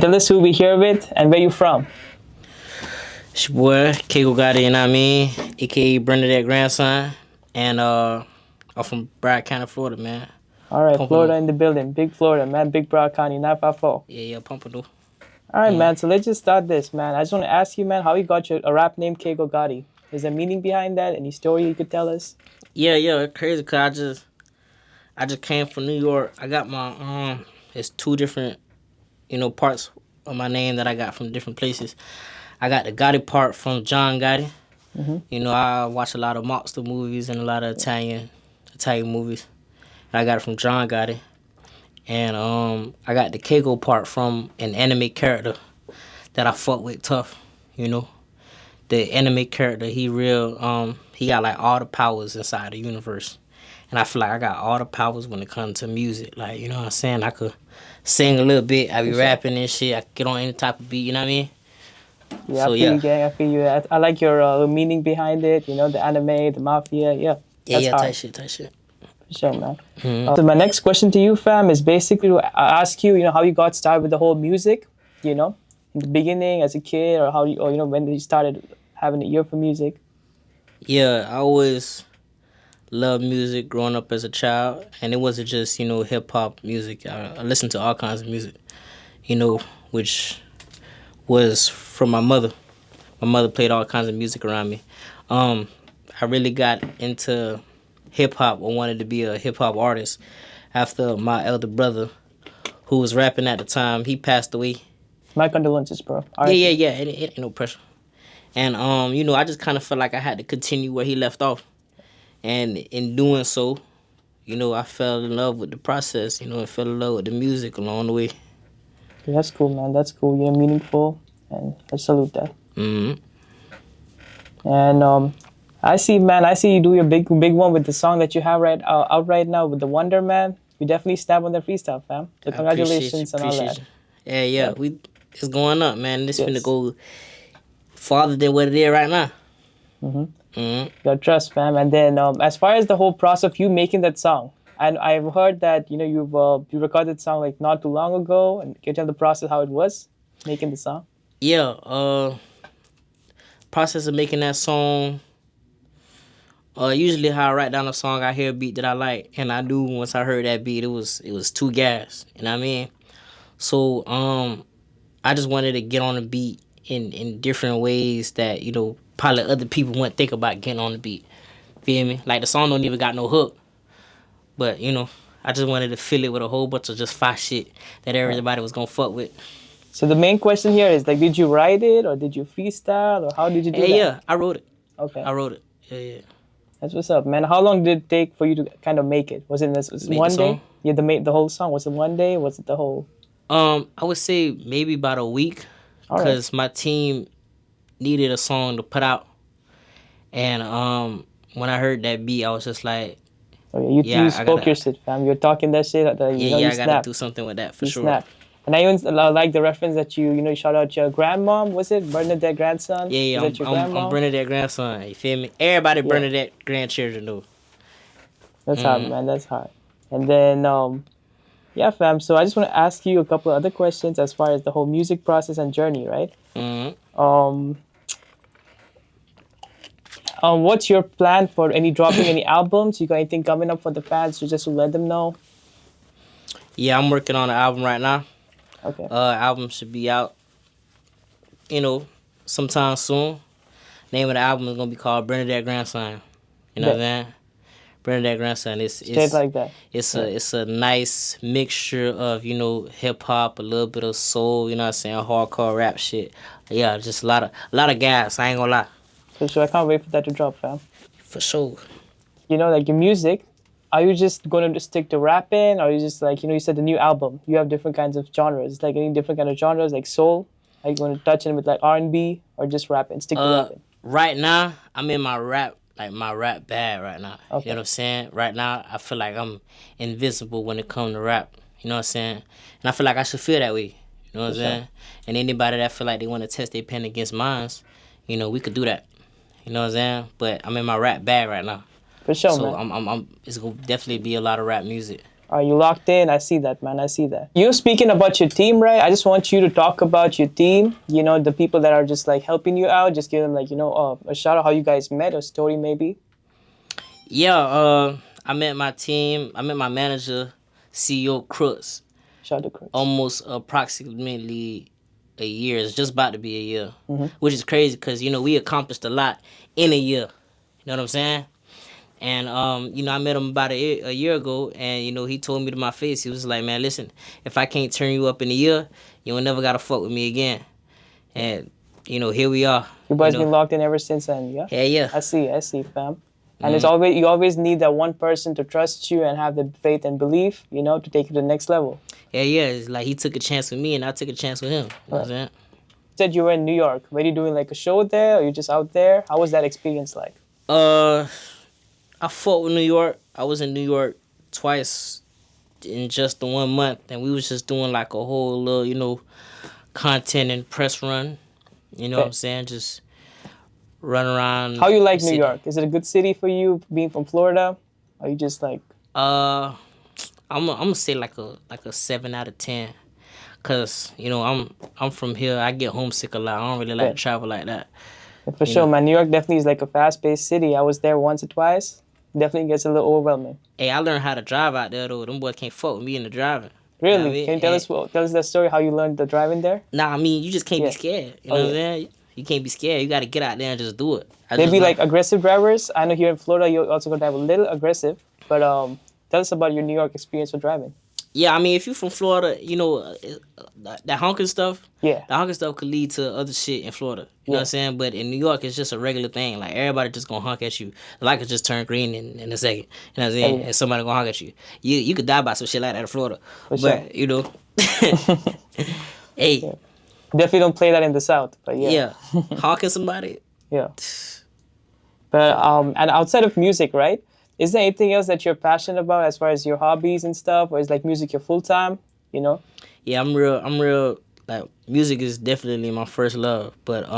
Tell us who we here with and where you from. It's your boy, Kaygo Gotti, you know what I mean? AKA Bernadette grandson. And I'm from Broward County, Florida, man. All right, Pompano. Florida in the building. Big Florida, man. Big Broward County, 954. Yeah, Pompano. All right, man. So let's just start this, man. I just want to ask you, man, how you got your a rap name Kaygo Gotti? Is there meaning behind that? Any story you could tell us? Yeah, it's crazy cause I just came from New York. I got my it's two different, parts of my name that I got from different places. I got the Gotti part from John Gotti. I watch a lot of mobster movies and a lot of Italian movies. I got it from John Gotti. And I got the Kaygo part from an anime character that I fuck with tough, The anime character, he got like all the powers inside the universe. And I feel like I got all the powers when it comes to music. Like, you know what I'm saying? I could sing a little bit, I be rapping and shit, I could get on any type of beat, you know what I mean? Yeah, So, I feel you, gang. I feel you. I like your meaning behind it. The anime, the mafia. Yeah, that's hard. Tight shit. For sure, man. So my next question to you, fam, is basically to ask you, how you got started with the whole music, in the beginning as a kid, or when you started having an ear for music. Yeah, I always loved music growing up as a child, and it wasn't just, hip-hop music. I listened to all kinds of music, which was from my mother. My mother played all kinds of music around me. I really got into hip-hop or wanted to be a hip-hop artist after my elder brother, who was rapping at the time, he passed away. My condolences, bro. Yeah. It ain't no pressure. And, I just kind of felt like I had to continue where he left off. And in doing so, I fell in love with the process, and fell in love with the music along the way. Yeah, that's cool, man. That's cool. You're meaningful, and I salute that. And I see you do your big one with the song that you have out right now with the Wonder Man. You definitely snap on the freestyle, fam. So congratulations on all that. Yeah. It's going up, man. This finna go farther than what it is right now. Your trust, fam. And then as far as the whole process of you making that song, and I've heard that you recorded the song like not too long ago, and can you tell the process how it was making the song? Yeah, process of making that song. Usually how I write down a song, I hear a beat that I like, and I knew once I heard that beat, it was too gas. You know what I mean? So I just wanted to get on the beat in different ways that probably other people wouldn't think about getting on the beat. Feel me? Like the song don't even got no hook, but I just wanted to fill it with a whole bunch of just fire shit that everybody was gonna fuck with. So the main question here is like, did you write it or did you freestyle or how did you do that? Yeah, I wrote it. Okay. I wrote it. Yeah. That's what's up, man. How long did it take for you to kind of make it? Was it one day? Yeah, the whole song. Was it one day? Was it the whole? I would say maybe about a week, because my team needed a song to put out, and when I heard that beat, I was just like, oh, yeah, you spoke your shit, fam. You're talking that shit. I gotta do something with that for sure. Snap. And I even like the reference that you shout out your grandmom. Was it Bernadette grandson? Yeah, I'm Bernadette grandson. You feel me? Everybody Bernadette grandchildren though. That's hard, man. That's hard. And then yeah, fam. So I just want to ask you a couple of other questions as far as the whole music process and journey, right? What's your plan for dropping any albums? You got anything coming up for the fans? Just to let them know. Yeah, I'm working on an album right now. Okay. Album should be out, sometime soon. Name of the album is gonna be called Bernadette Grandson. You know what I'm saying? Bernadette Grandson. It's like that. It's a nice mixture of hip hop, a little bit of soul. You know what I'm saying? Hardcore rap shit. Yeah, just a lot of gas. I ain't gonna lie. For sure, I can't wait for that to drop, fam. For sure. Like your music. Are you just going to stick to rapping, or are you just like, you said the new album, you have different kinds of genres, like any different kind of genres, like soul? Are you going to touch it with like R&B, or just rapping, stick to rapping? Right now, I'm in my rap bag right now. Okay. You know what I'm saying? Right now, I feel like I'm invisible when it comes to rap. You know what I'm saying? And I feel like I should feel that way. You know what I'm saying? And anybody that feel like they want to test their pen against mine, we could do that. You know what I'm saying? But I'm in my rap bag right now. For sure, so man. I'm it's gonna definitely be a lot of rap music. Are you locked in? I see that, man. I see that. You're speaking about your team, right? I just want you to talk about your team. You know, the people that are just like helping you out. Just give them like, a shout out how you guys met, a story maybe. Yeah, I met my team. I met my manager, CEO Crooks, Shout out to Chris. almost approximately a year. It's just about to be a year, which is crazy because we accomplished a lot in a year. You know what I'm saying? And I met him about a year ago, and he told me to my face, he was like, "Man, listen, if I can't turn you up in a year, you will never gotta fuck with me again." And here we are. You guys been locked in ever since then, yeah? Yeah, yeah. I see, fam. And it's always you always need that one person to trust you and have the faith and belief, to take you to the next level. Yeah, yeah. It's like he took a chance with me, and I took a chance with him. You know what I'm saying? You said you were in New York. Were you doing like a show there, or you just out there? How was that experience like? I fought with New York. I was in New York twice in just the 1 month, and we was just doing like a whole little, content and press run. You know what I'm saying? Just run around. How you like New York? Is it a good city for you, being from Florida? Are you just like? I'm gonna say like a 7 out of 10, cause I'm from here. I get homesick a lot. I don't really like to travel like that. For sure, man. New York definitely is like a fast-paced city. I was there once or twice. Definitely gets a little overwhelming. Hey, I learned how to drive out there though. Them boys can't fuck with me in the driving. Really? You know what I mean? Can you tell us that story? How you learned the driving there? Nah, I mean you just can't be scared. You know what I'm saying? You can't be scared. You got to get out there and just do it. They be like aggressive drivers. I know here in Florida you're also gonna have a little aggressive, but tell us about your New York experience with driving. Yeah, I mean, if you're from Florida, that honking stuff. Yeah. The honking stuff could lead to other shit in Florida. You know what I'm saying? But in New York, it's just a regular thing. Like, everybody just gonna honk at you. The light could just turn green in a second. You know what I'm saying? And somebody gonna honk at you. You could die by some shit like that in Florida. But, hey. Yeah. Definitely don't play that in the South, but yeah. Yeah. Honking somebody. Yeah. But, and outside of music, right? Is there anything else that you're passionate about as far as your hobbies and stuff? Or is like music your full time, Yeah, I'm real, like, music is definitely my first love. But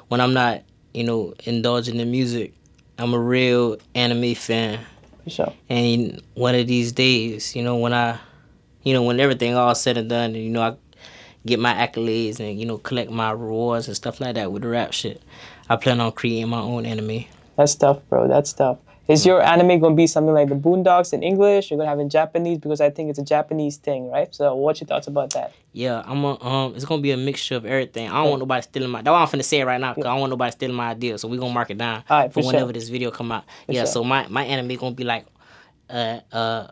when I'm not, indulging in music, I'm a real anime fan. For sure. And one of these days, when everything all said and done, and, I get my accolades and, collect my rewards and stuff like that with the rap shit, I plan on creating my own anime. That's tough, bro. That's tough. Is your anime going to be something like the Boondocks in English? You're going to have it in Japanese? Because I think it's a Japanese thing, right? So what's your thoughts about that? Yeah, it's going to be a mixture of everything. I don't want nobody stealing my... That's why I'm finna say it right now, because I don't want nobody stealing my idea. So we're going to mark it down for whenever this video come out. So my anime going to be like a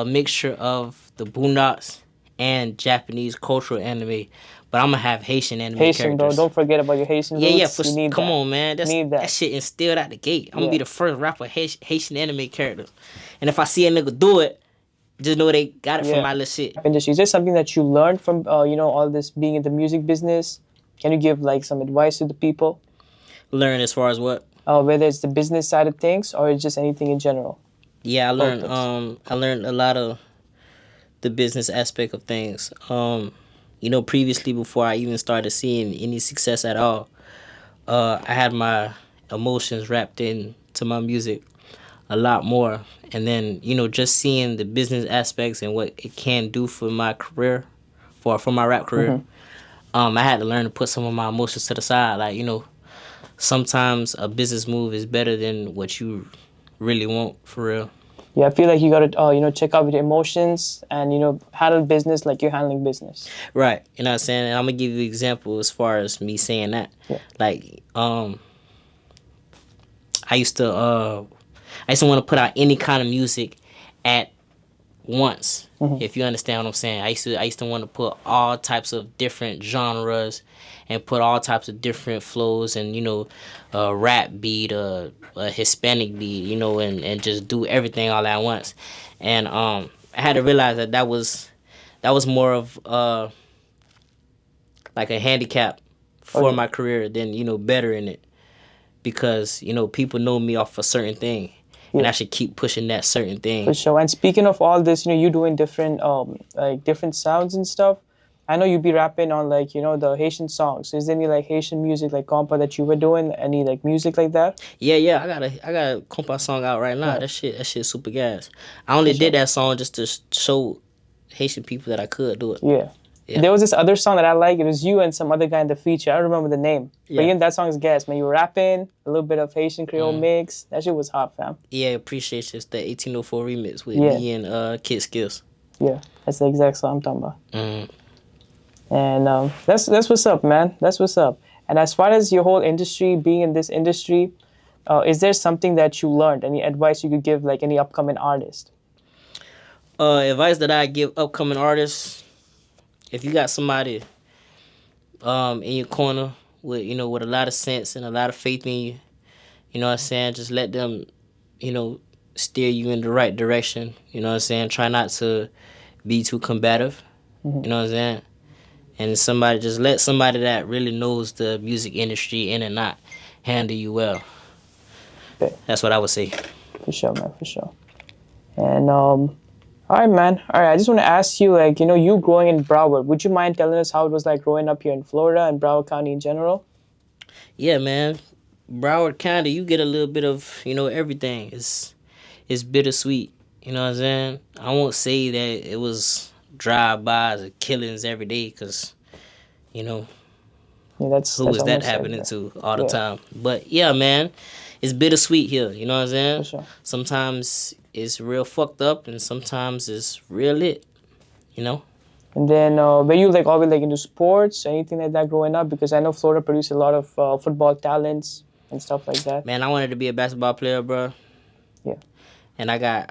mixture of the Boondocks and Japanese cultural anime. But I'm going to have Haitian anime Haitian, characters. bro. Don't forget about your Haitian roots. Come on, man. That shit instilled out the gate. I'm going to be the first rapper Haitian anime characters. And if I see a nigga do it, just know they got it from my little shit. Industry. Is there something that you learned from, all this being in the music business? Can you give, like, some advice to the people? Learn as far as what? Whether it's the business side of things or it's just anything in general. Yeah, I learned a lot of the business aspect of things. Previously, before I even started seeing any success at all, I had my emotions wrapped into my music a lot more. And then, just seeing the business aspects and what it can do for my career, for my rap career, I had to learn to put some of my emotions to the side. Like, sometimes a business move is better than what you really want, for real. Yeah, I feel like you got to, check out your emotions and, handle business like you're handling business. Right. You know what I'm saying? And I'm going to give you an example as far as me saying that. Yeah. Like, I used to want to put out any kind of music at once, if you understand what I'm saying. I used to want to put all types of different genres and put all types of different flows and, a rap beat, a Hispanic beat, and just do everything all at once. And I had to realize that was more of like a handicap for my career than, bettering it. Because, people know me off a certain thing. And I should keep pushing that certain thing. For sure. And speaking of all this, you doing different different sounds and stuff. I know you be rapping on like, you know, the Haitian songs. Is there any like Haitian music like compa that you were doing? Any like music like that? Yeah. I got a compa song out right now. Right. That shit super gas. I only For did sure. that song just to show Haitian people that I could do it. Yeah. Yeah. There was this other song that I like. It was you and some other guy in the feature. I don't remember the name. But Yeah. even that song is gas, man. You were rapping, a little bit of Haitian Creole mix. That shit was hot, fam. Yeah, appreciate you. It's the 1804 remix with Yeah. me and Kid Skills. Yeah. That's the exact song I'm talking about. Mm. And that's what's up, man. That's what's up. And as far as your whole industry, being in this industry, is there something that you learned? Any advice you could give like any upcoming artist? Advice that I give upcoming artists: if you got somebody in your corner with a lot of sense and a lot of faith in you, you know what I'm saying, just let them, steer you in the right direction. You know what I'm saying? Try not to be too combative. Mm-hmm. You know what I'm saying? And let somebody that really knows the music industry in and out handle you well. Okay. That's what I would say. For sure, man. For sure. And all right, man. All right. I just want to ask you, like, you growing in Broward, would you mind telling us how it was like growing up here in Florida and Broward County in general? Yeah, man. Broward County, you get a little bit of, everything. It's bittersweet. You know what I'm saying? I won't say that it was drive-bys or killings every day because, Yeah, who that's was that almost happening like to all the Yeah. time? But yeah, man, it's bittersweet here. You know what I'm saying? For sure. Sometimes it's real fucked up and sometimes it's real lit. And then were you like always like into sports, anything like that growing up? Because I know Florida produced a lot of football talents and stuff like that. Man, I wanted to be a basketball player, bro. Yeah. And I got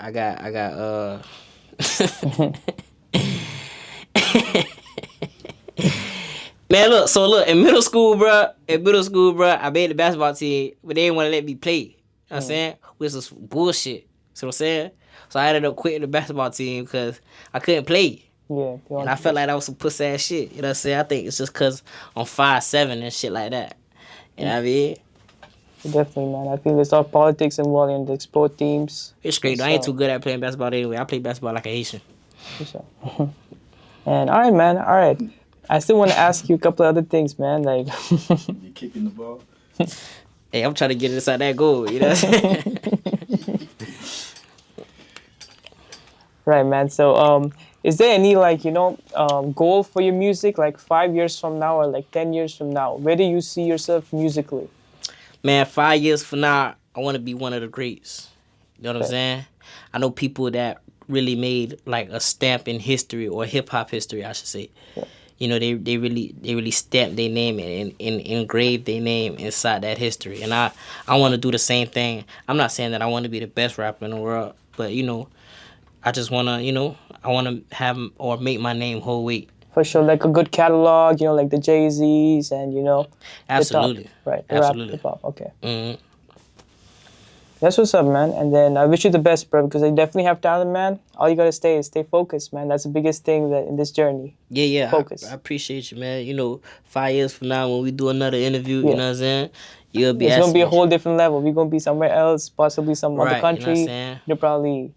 Man, look, in middle school, bro, I made the basketball team, but they didn't want to let me play. You know what I'm saying? Which was bullshit. See what I'm saying? So I ended up quitting the basketball team because I couldn't play. Yeah. And I felt like that was some pussy ass shit. You know what I'm saying? I think it's just because I'm 5'7" and shit like that. You know what I mean? Definitely, man. I feel there's a lot of politics involved in the sport teams. It's great. I ain't too good at playing basketball anyway. I play basketball like a Haitian. For sure. And all right, man. All right. I still want to ask you a couple of other things, man. Like, You kicking the ball? Hey, I'm trying to get inside that goal. You know what I'm saying? right, man. So, is there any like goal for your music, like 5 years from now or like 10 years from now? Where do you see yourself musically? Man, 5 years from now, I want to be one of the greats. You know what I'm saying? I know people that really made like a stamp in history or hip hop history, I should say. Yeah. They really stamped their name and engraved their name inside that history. And I want to do the same thing. I'm not saying that I want to be the best rapper in the world, but I just want to, I want to have or make my name whole weight. For sure, like a good catalog, like the Jay-Z's and Absolutely. the top, right? The Absolutely. rap, hip-hop, okay. Mm-hmm. That's what's up, man. And then I wish you the best, bro, because I definitely have talent, man. All you gotta stay focused, man. That's the biggest thing that in this journey. Yeah. Focus. I appreciate you, man. 5 years from now, when we do another interview, Yeah. you know what I'm saying? You'll be It's gonna be a asking whole different level. We're gonna be somewhere else, possibly some other Right, country. you know what I'm saying? You're probably,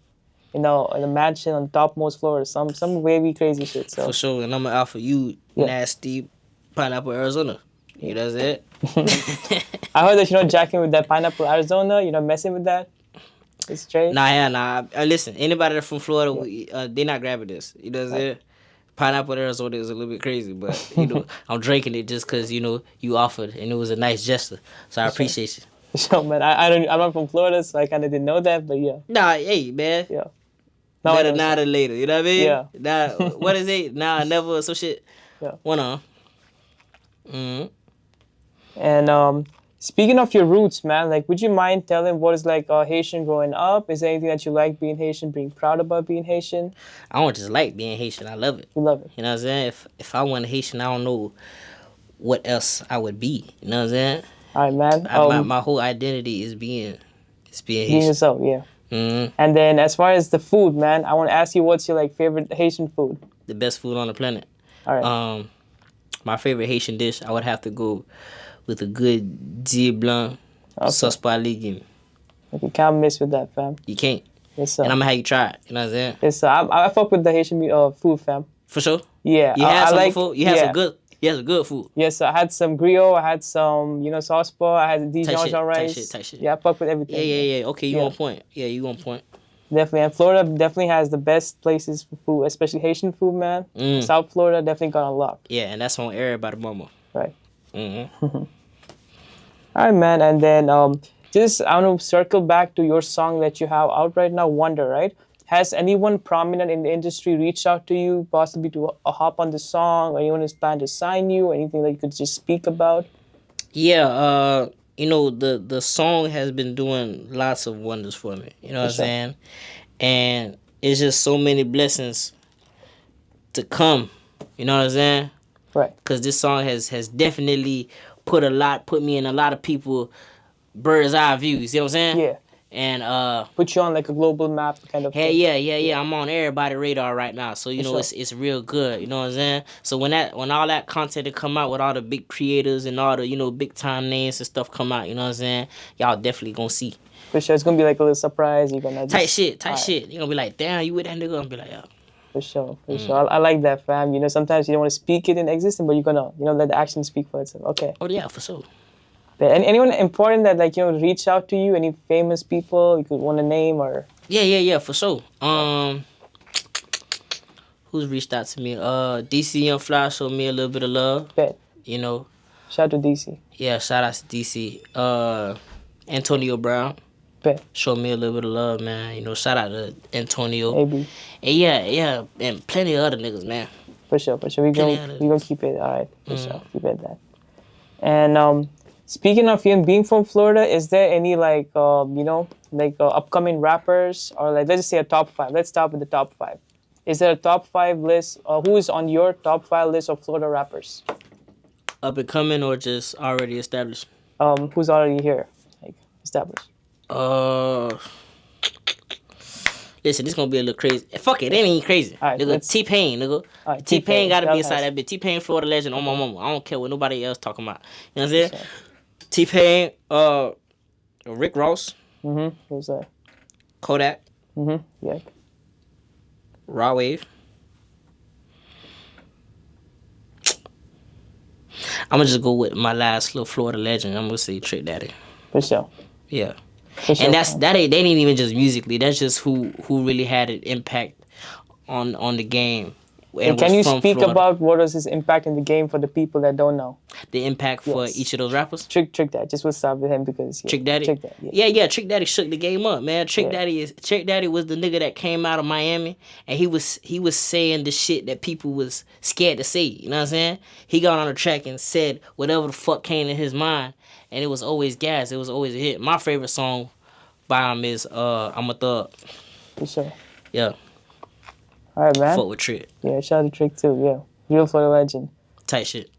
in a mansion on topmost floor or some wavy crazy shit. So For sure, and I'm gonna offer you Yeah. nasty pineapple Arizona. You know what I'm saying? I heard that jacking with that pineapple Arizona. Messing with that. It's straight. Nah. Listen, anybody that's from Florida, they not grabbing this. You know what I'm saying? Pineapple Arizona is a little bit crazy, but I'm drinking it just because you offered, and it was a nice gesture. So I appreciate you. So man, I'm not from Florida, so I kind of didn't know that, but yeah. Nah, hey man. Yeah. Now I Better know now than later. You know what I mean? Yeah. Nah, what is it? Nah, never. Some shit. Yeah. One on. Mm-hmm. And speaking of your roots, man, like, would you mind telling what is like Haitian growing up? Is there anything that you like being Haitian, being proud about being Haitian? I don't just like being Haitian. I love it. You love it. You know what I'm saying? If I wasn't Haitian, I don't know what else I would be. You know what I'm saying? All right, man. My whole identity is being Being Haitian. yourself, yeah. Mm-hmm. And then as far as the food, man, I want to ask you what's your like favorite Haitian food? The best food on the planet. All right. My favorite Haitian dish, I would have to go with a good dieu blanc, sauce par légumes. Like, you can't miss with that, fam. You can't. Yes, sir. And I'm gonna have you try it. You know what I'm saying? Yes, sir. I fuck with the Haitian food, fam. For sure. Yeah, You had I some like. before? Yeah. You had some good food. Yes, I had some griot. I had some, sauce ball. I had Type Dijon shit, type shit, rice. type shit. Yeah, I fuck with Yeah, everything. yeah, Man. yeah. Okay, you Yeah. on point. Yeah, you on point. Definitely, and Florida definitely has the best places for food, especially Haitian food, man. South Florida definitely got unlocked. Yeah, and that's on everybody mama. Right. Mm-hmm. All right, man. And then just I want to circle back to your song that you have out right now, Wonder. Right? Has anyone prominent in the industry reached out to you, possibly to hop on the song, or anyone is planning to sign you, anything that you could just speak about? Yeah, the song has been doing lots of wonders for me. You know what I'm sure. saying? And it's just so many blessings to come. You know what I'm saying? Right. Because this song has definitely put me in a lot of people bird's eye view. You see what I'm saying? Yeah. And Put you on like a global map kind of hey, thing. yeah. I'm on everybody's radar right now, so you know sure. it's real good. You know what I'm saying? So when all that content to come out with all the big creators and all the big time names and stuff come out, you know what I'm saying? Y'all definitely gonna see. For sure, it's gonna be like a little surprise. You're gonna Tight just shit. Alright. You gonna be like, damn, you with that nigga? I'm be like, yeah. For sure, for sure. I like that, fam. Sometimes you don't want to speak it in existence, but you're gonna, let the action speak for itself. Okay. Oh yeah, for sure. And anyone important that reach out to you? Any famous people you could want to name or? Yeah, for sure. Who's reached out to me? DC Young Fly showed me a little bit of love. Bet. You know. Shout out to DC. Yeah, shout out to DC. Antonio Brown. Bet. Showed me a little bit of love, man. Shout out to Antonio. Maybe. And yeah, and plenty of other niggas, man. For sure. We gonna keep it. All right. For sure. Keep it that. And speaking of being from Florida, is there any upcoming rappers or let's just say a top 5? Let's start with the top 5. Is there a top 5 list? Who is on your top 5 list of Florida rappers? Up and coming or just already established? Who's already here, established? Listen, this gonna be a little crazy. Fuck it, ain't crazy. All right, nigga, T-Pain, nigga. right, T-Pain gotta be that inside has- that bitch. T-Pain, Florida legend on my mama. I don't care what nobody else talking about. You know what I'm saying? T-Pain, Rick Ross, Who's that? Kodak, Yeah. Raw Wave. I'm gonna just go with my last little Florida legend. I'm gonna say Trick Daddy. For sure. Yeah. For sure. And they ain't even just musically. That's just who really had an impact on the game. And can was you from speak Florida. about what was his impact in the game for the people that don't know? The impact for Yes. each of those rappers? Trick that. Just we'll start with him because Trick Daddy? Trick Daddy. Yeah. Yeah, Trick Daddy shook the game up, man. Trick Yeah. Daddy was the nigga that came out of Miami and he was saying the shit that people was scared to say. You know what I'm saying? He got on the track and said whatever the fuck came in his mind, and it was always gas. It was always a hit. My favorite song by him is I'm a Thug. For sure. Yeah. All right, man. Fuck with Trick. Yeah, shout out to Trick too. Yeah, real Florida legend. Tight shit.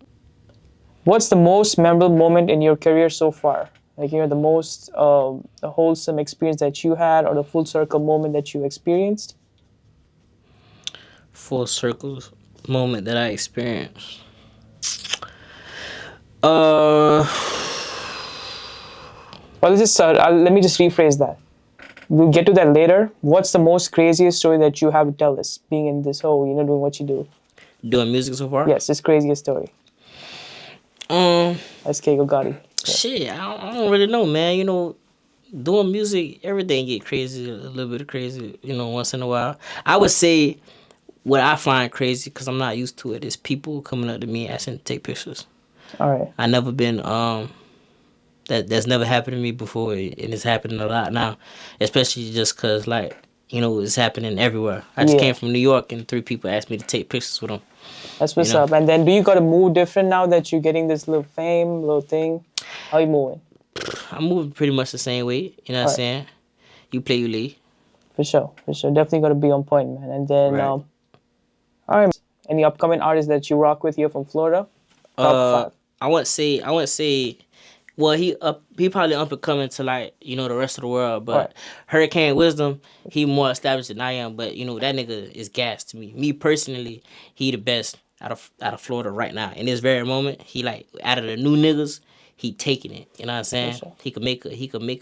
What's the most memorable moment in your career so far? Like, the most wholesome experience that you had, or the full circle moment that you experienced? Full circles moment that I experienced. Uh, Well, let me just rephrase that. We'll get to that later. What's the most craziest story that you have to tell us, being in this whole, doing what you do? doing music so far? Yes, this craziest story. That's Kaygo Gotti. Shit, I don't really know, man. Doing music, everything get crazy, a little bit crazy, once in a while. I would say what I find crazy, because I'm not used to it, is people coming up to me asking to take pictures. All right. I never been, that's never happened to me before, and it's happening a lot now, especially just because, it's happening everywhere. I just came from New York, and 3 people asked me to take pictures with them. That's what's up. And then do you got to move different now that you're getting this little fame, little thing? How you moving? I'm moving pretty much the same way, you know what I'm saying? You play, you lead. For sure. Definitely got to be on point, man. And then, Right. all right, any upcoming artists that you rock with here from Florida? Top 5. I wouldn't say. Well, he probably up and coming to the rest of the world, but Right. Hurricane Wisdom, he more established than I am. But that nigga is gas to me. Me personally, he the best out of Florida right now. In this very moment, he out of the new niggas, he taking it. You know what I'm saying? sure. He could make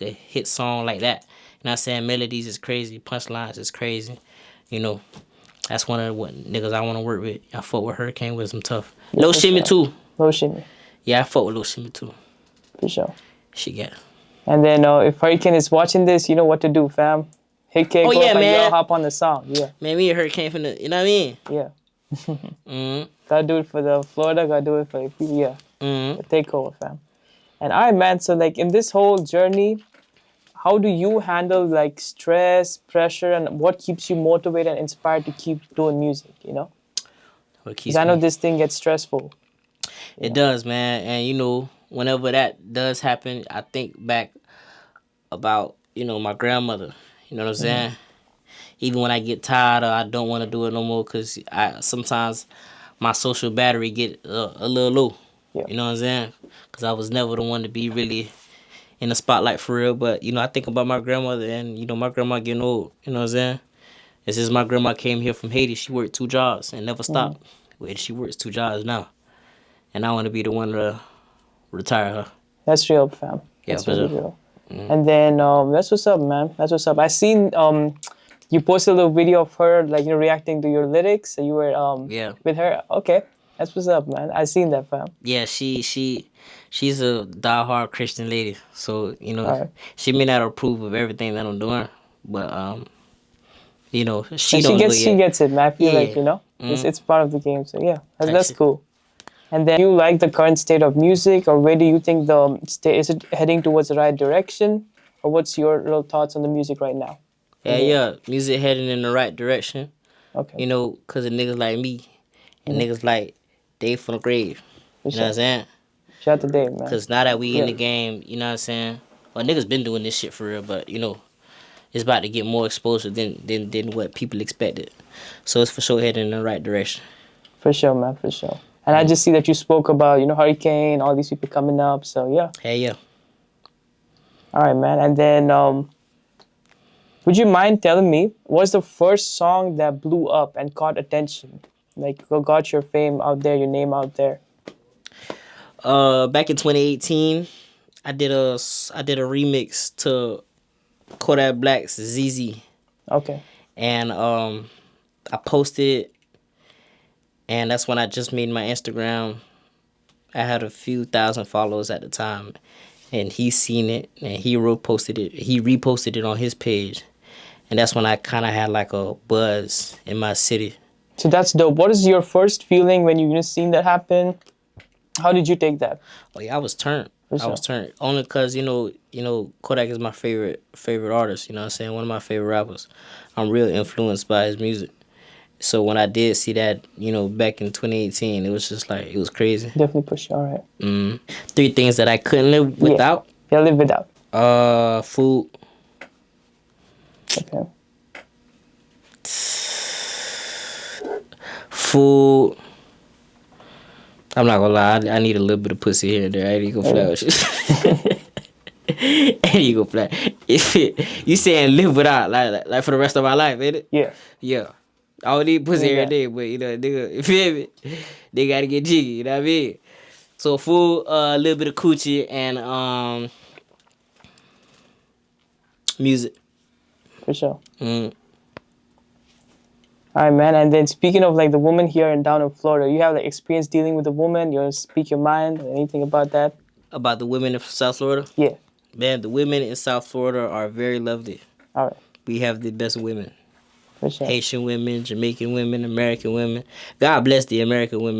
a hit song like that. You know what I'm saying? Melodies is crazy, punchlines is crazy. That's one of the what niggas I want to work with. I fuck with Hurricane Wisdom tough. Yeah, Lil for Shimmy sure. too. Lil Shimmy, Yeah, I fuck with Lil Shimmy too. for sure. She got. And then if Hurricane is watching this, you know what to do, fam. Hit Kaygo Oh, yeah, like, yo, man. hop on the song. Yeah, Man, me and Hurricane from the. You know what I mean? yeah. Mm. Gotta do it for the Florida, gotta do it for the people, yeah. Mm. The takeover, fam. And all right, man, so like in this whole journey, how do you handle like stress, pressure, and what keeps you motivated and inspired to keep doing music, you know? What keeps Because I know me? this thing gets stressful. It does, man. And you know, whenever that does happen, I think back about, you know, my grandmother. You know what I'm saying? Even when I get tired or I don't want to do it no more, because I sometimes my social battery get a little low. Yeah. You know what I'm saying? Because I was never the one to be really in the spotlight for real. But, you know, I think about my grandmother and, you know, my grandma getting old. You know what I'm saying? And since my grandma came here from Haiti, she worked 2 jobs and never stopped. Well, she works 2 jobs now. And I want to be the one to retire her. That's real, fam. Yeah, That's for really sure. real. And then that's what's up, man. That's what's up. I seen you posted a little video of her like reacting to your lyrics. So you were Yeah. with her. Okay, that's what's up, man. I seen that, fam. Yeah, she's a diehard Christian lady. So, you know, Alright. she may not approve of everything that I'm doing, but you know, she And don't know she yet. gets it, man. I feel like Yeah. it's part of the game. So yeah, Type that's shit. cool. And then, do you like the current state of music, or where do you think the state is it heading towards the right direction, or what's your real thoughts on the music right now? Yeah, music heading in the right direction. Okay, You know, cause of niggas like me and niggas like Dave from the grave. for You know what I'm sure. saying? Shout out to Dave, man. Cause now that we in Yeah. the game, you know what I'm saying? Well, niggas been doing this shit for real, but you know, it's about to get more exposure than what people expected. So it's for sure heading in the right direction. For sure, man. For sure. And I just see that you spoke about Hurricane, all these people coming up. So yeah. Hey, yeah. All right, man. And then, would you mind telling me what's the first song that blew up and caught attention, like got your fame out there, your name out there? Back in 2018, I did a remix to Kodak Black's ZZ, Okay. and I posted it, and that's when I just made my Instagram. I had a few thousand followers at the time, and he seen it and he reposted it. He reposted it on his page, and that's when I kind of had like a buzz in my city. So that's dope. What is your first feeling when you seen that happen? How did you take that? Oh yeah, I was turned. For I sure. was turned only because you know Kodak is my favorite artist. You know what I'm saying, one of my favorite rappers. I'm real influenced by his music. So when I did see that, you know, back in 2018, it was just like it was crazy. Definitely for sure. All right. 3 things that I couldn't live without. Yeah, live without. Food, Okay. food. I'm not gonna lie, I need a little bit of pussy here and there. I ain't gonna fly with you. I ain't gonna fly. If you saying live without, like for the rest of my life, ain't it? Yeah. Yeah. I don't need pussy Yeah. every day, but you know, nigga, you feel me? They gotta get jiggy, you know what I mean? So food, a little bit of coochie, and music. For sure. Mm. All right, man. And then speaking of like the woman here and down in Florida, you have like experience dealing with a woman. You want to speak your mind? Anything about that? About the women of South Florida? Yeah. Man, the women in South Florida are very lovely. All right. We have the best women. For sure. Haitian women, Jamaican women, American women. God bless the American women.